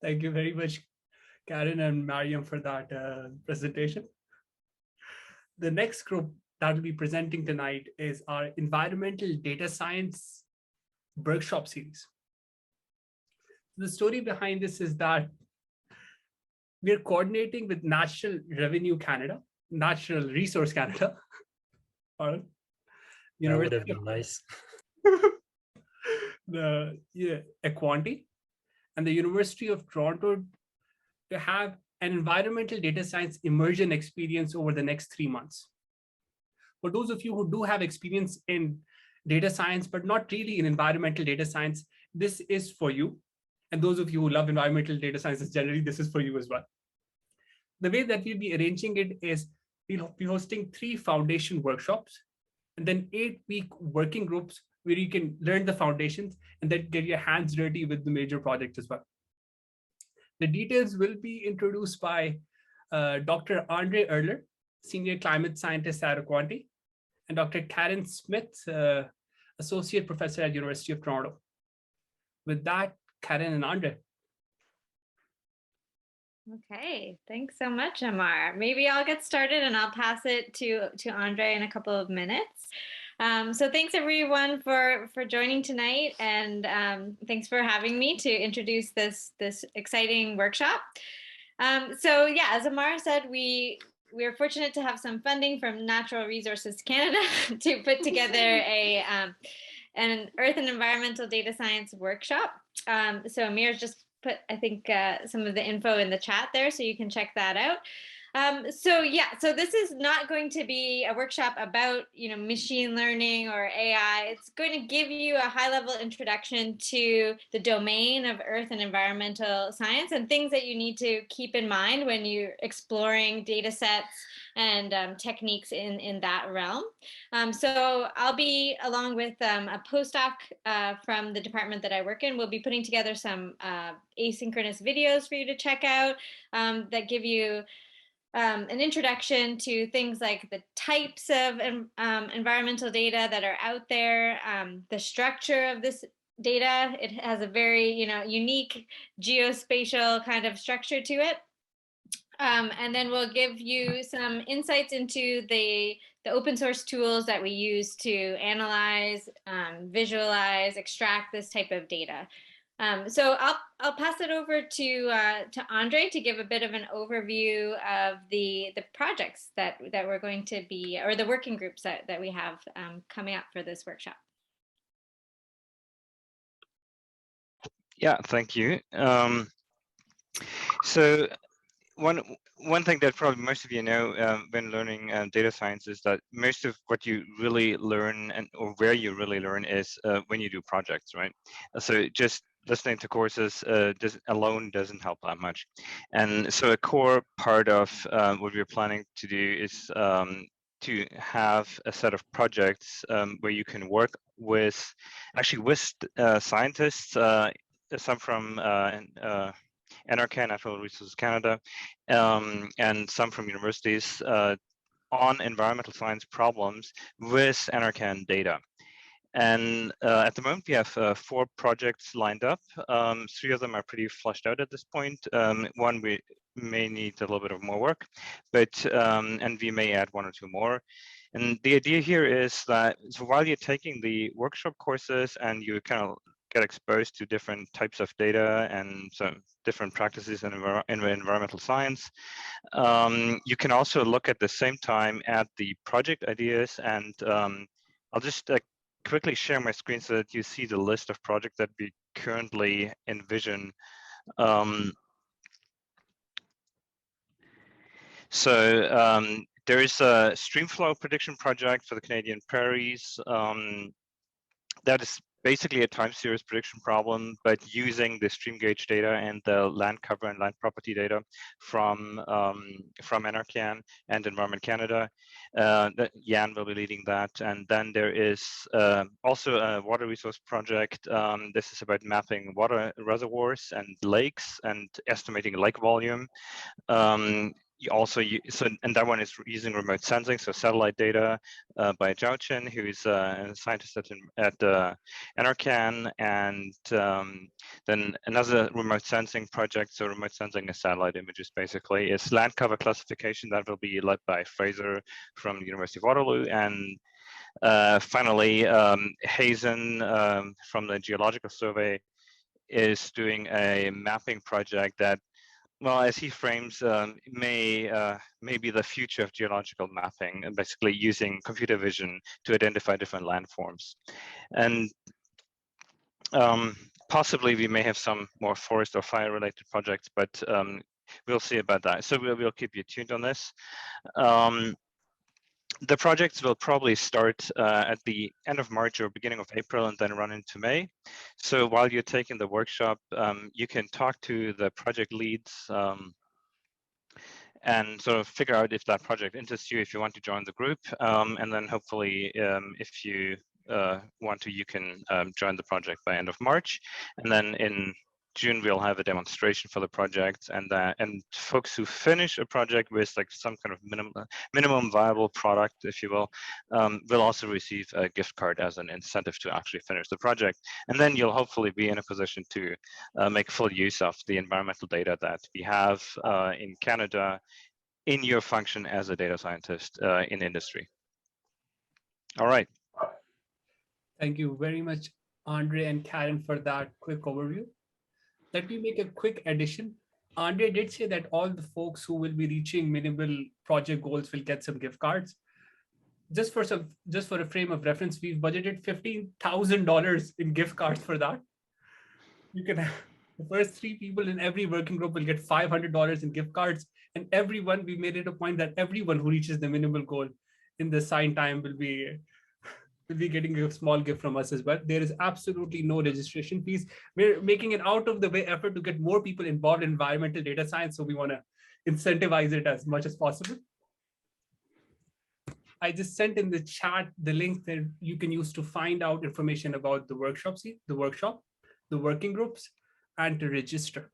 Thank you very much, Karen and Mariam, for that presentation. The next group that will be presenting tonight is our Environmental Data Science Workshop Series. The story behind this is that we're coordinating with Natural Revenue Canada, Natural Resource Canada, or That would have University been nice. of Equanti, and the University of Toronto to have an environmental data science immersion experience over the next 3 months. For those of you who do have experience in data science, but not really in environmental data science, this is for you. And those of you who love environmental data sciences generally, this is for you as well. The way that we'll be arranging it is we'll be hosting 3 foundation workshops and then 8-week working groups where you can learn the foundations and then get your hands dirty with the major project as well. The details will be introduced by Dr. Andre Erler, Senior Climate Scientist at Equanti, and Dr. Karen Smith, Associate Professor at University of Toronto. With that, Karen and Andre. Okay, thanks so much, Amar. Maybe I'll get started and I'll pass it to Andre in a couple of minutes. So thanks everyone for joining tonight, and thanks for having me to introduce this exciting workshop. So yeah, as Amar said, we're fortunate to have some funding from Natural Resources Canada to put together an Earth and Environmental Data Science workshop. So Amir's just put, I think, some of the info in the chat there, so you can check that out. So this is not going to be a workshop about, machine learning or AI. It's going to give you a high-level introduction to the domain of earth and environmental science and things that you need to keep in mind when you're exploring data sets and techniques in that realm. So I'll be, along with a postdoc from the department that I work in, we'll be putting together some asynchronous videos for you to check out that give you an introduction to things like the types of environmental data that are out there, the structure of this data. It has a very, unique geospatial kind of structure to it. And then we'll give you some insights into the open source tools that we use to analyze, visualize, extract this type of data. So I'll pass it over to Andre to give a bit of an overview of the projects that we're going to be, or the working groups that we have coming up for this workshop. Yeah, thank you. So one thing that probably most of you know when learning data science is that most of what you really learn or where you really learn is when you do projects, right? So just listening to courses alone doesn't help that much. And so a core part of what we're planning to do is to have a set of projects where you can work with scientists, some from NRCan, Natural Resources Canada, and some from universities on environmental science problems with NRCan data. And at the moment, we have 4 projects lined up. 3 of them are pretty fleshed out at this point. One we may need a little bit of more work, but and we may add 1 or 2 more. And the idea here is that so while you're taking the workshop courses and you kind of get exposed to different types of data and some different practices in environmental science, you can also look at the same time at the project ideas. And I'll just quickly share my screen so that you see the list of projects that we currently envision. There is a streamflow prediction project for the Canadian prairies. That is basically a time series prediction problem, but using the stream gauge data and the land cover and land property data from NRCan and Environment Canada. Jan will be leading that. And then there is also a water resource project. This is about mapping water reservoirs and lakes and estimating lake volume. you also and that one is using remote sensing, so satellite data by Zhao Chen, who's a scientist at NRCan, and then another remote sensing project. So remote sensing is satellite images basically. Is land cover classification that will be led by Fraser from the University of Waterloo, and finally Hazen from the Geological Survey is doing a mapping project that, well, as he frames, may be the future of geological mapping, and basically using computer vision to identify different landforms. And possibly we may have some more forest or fire related projects, but we'll see about that. So we'll keep you tuned on this. The projects will probably start at the end of March or beginning of April and then run into May. So while you're taking the workshop, you can talk to the project leads and sort of figure out if that project interests you, if you want to join the group. And then hopefully, if you want to, you can join the project by end of March. And then in June, we'll have a demonstration for the project, and folks who finish a project with like some kind of minimum viable product, if you will also receive a gift card as an incentive to actually finish the project. And then you'll hopefully be in a position to make full use of the environmental data that we have in Canada in your function as a data scientist in industry. All right. Thank you very much, Andre and Karen, for that quick overview. Let me make a quick addition. Andre did say that all the folks who will be reaching minimal project goals will get some gift cards. Just for a frame of reference, we've budgeted $15,000 in gift cards for that. You can have the first 3 people in every working group will get $500 in gift cards, and everyone, we made it a point that everyone who reaches the minimal goal in the assigned time will be getting a small gift from us as well. There is absolutely no registration fees. We're making an out of the way effort to get more people involved in environmental data science, so we want to incentivize it as much as possible. I just sent in the chat the link that you can use to find out information about the workshop, the working groups, and to register.